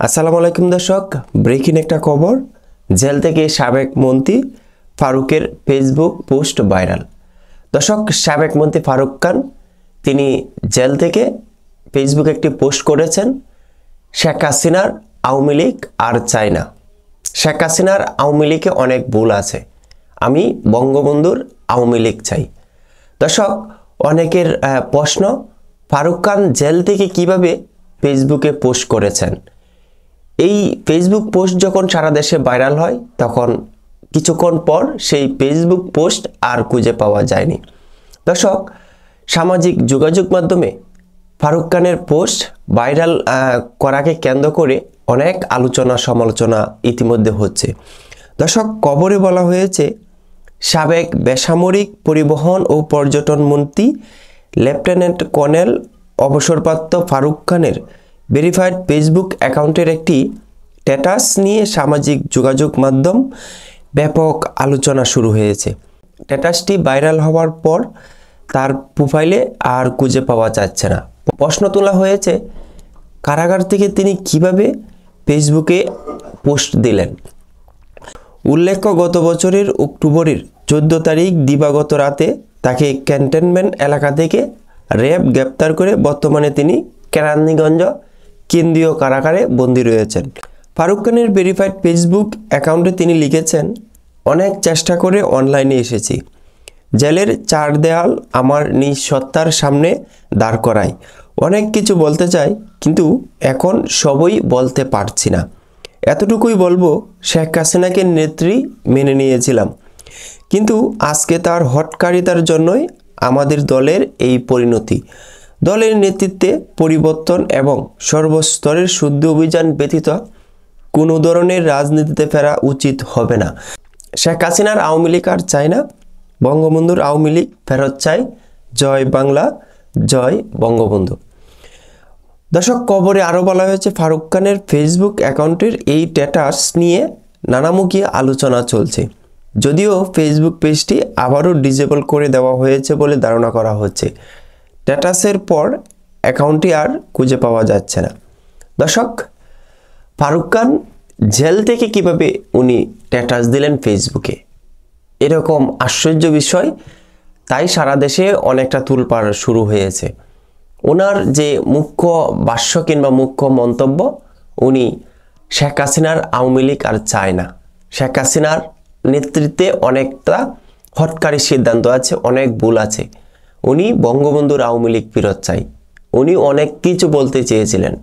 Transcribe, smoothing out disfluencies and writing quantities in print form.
আসসালামু আলাইকুম দর্শক, ব্রেকিং একটা খবর। জেল থেকে সাবেক মন্ত্রী ফারুকের ফেসবুক পোস্ট ভাইরাল। দর্শক, সাবেক মন্ত্রী ফারুক খান তিনি জেল থেকে ফেসবুকে একটি পোস্ট করেছেন, শেখ হাসিনার আওয়ামী লীগ আর চাই না। শেখ হাসিনার আওয়ামী লীগে অনেক ভুল আছে, আমি বঙ্গবন্ধুর আওয়ামী লীগ চাই। দর্শক, অনেকের প্রশ্ন, ফারুক খান জেল থেকে কিভাবে ফেসবুকে পোস্ট করেছেন। এই ফেসবুক পোস্ট যখন সারা দেশে ভাইরাল হয় তখন কিছুক্ষণ পর সেই ফেসবুক পোস্ট আর খুঁজে পাওয়া যায়নি। দর্শক, সামাজিক যোগাযোগ মাধ্যমে ফারুক খানের পোস্ট ভাইরাল করাকে কেন্দ্র করে অনেক আলোচনা সমালোচনা ইতিমধ্যে হচ্ছে। দর্শক, খবরে বলা হয়েছে সাবেক বেসামরিক পরিবহন ও পর্যটন মন্ত্রী লেফটেন্যান্ট কর্নেল অবসরপ্রাপ্ত ফারুক খানের ভেরিফাইড ফেসবুক অ্যাকাউন্টের একটি স্ট্যাটাস নিয়ে সামাজিক যোগাযোগ মাধ্যম ব্যাপক আলোচনা শুরু হয়েছে। স্ট্যাটাসটি ভাইরাল হওয়ার পর তার প্রোফাইলে আর খুঁজে পাওয়া যাচ্ছে না। প্রশ্ন তোলা হয়েছে, কারাগার থেকে তিনি কিভাবে ফেসবুকে পোস্ট দিলেন। উল্লেখ্য, গত বছরের অক্টোবরের 14 তারিখ দিবাগত রাতে তাকে ক্যান্টনমেন্ট এলাকা থেকে র্যাব গ্রেপ্তার করে বর্তমানে তিনি কেরানীগঞ্জ কেন্দ্রীয় কারাগারে বন্দী রয়েছেন। ফারুক খানের ভেরিফাইড ফেসবুক অ্যাকাউন্টে তিনি লিখেছেন, অনেক চেষ্টা করে অনলাইনে এসেছি, জেলের চার দেয়াল আমার নিজ সত্তার সামনে দাঁড় করায়। অনেক কিছু বলতে চাই, কিন্তু এখন সবই বলতে পারছি না। এতটুকুই বলবো, শেখ হাসিনাকে নেত্রী মেনে নিয়েছিলাম, কিন্তু আজকে তার হটকারিতার জন্যই আমাদের দলের এই পরিণতি। দলের নেতৃত্বে পরিবর্তন এবং সর্বস্তরের শুদ্ধ অভিযান ব্যতীত কোনো ধরনের রাজনীতিতে ফেরা উচিত হবে না। শেখ হাসিনার আওয়ামী লীগ আর চাই না, বঙ্গবন্ধুর আওয়ামী লীগ ফেরত চাই। জয় বাংলা, জয় বঙ্গবন্ধু। দর্শক, খবরে আরও বলা হয়েছে ফারুক খানের ফেসবুক অ্যাকাউন্টের এই স্ট্যাটাস নিয়ে নানামুখী আলোচনা চলছে, যদিও ফেসবুক পেজটি আবারও ডিসেবল করে দেওয়া হয়েছে বলে ধারণা করা হচ্ছে। স্ট্যাটাসের পর অ্যাকাউন্টটি আর খুঁজে পাওয়া যাচ্ছে না। দর্শক, ফারুক খান জেল থেকে কিভাবে উনি স্ট্যাটাস দিলেন ফেসবুকে, এরকম আশ্চর্য বিষয়, তাই সারা দেশে অনেকটা তোলপাড় শুরু হয়েছে। ওনার যে মুখ্য ভাষ্য কিংবা মুখ্য মন্তব্য, উনি শেখ হাসিনার আওয়ামী লীগ আর চায় না। শেখ হাসিনার নেতৃত্বে অনেকটা হটকারী সিদ্ধান্ত আছে, অনেক ভুল আছে। উনি বঙ্গবন্ধুর আওয়ামী লীগ ফেরত চাই। উনি অনেক কিছু বলতে চেয়েছিলেন।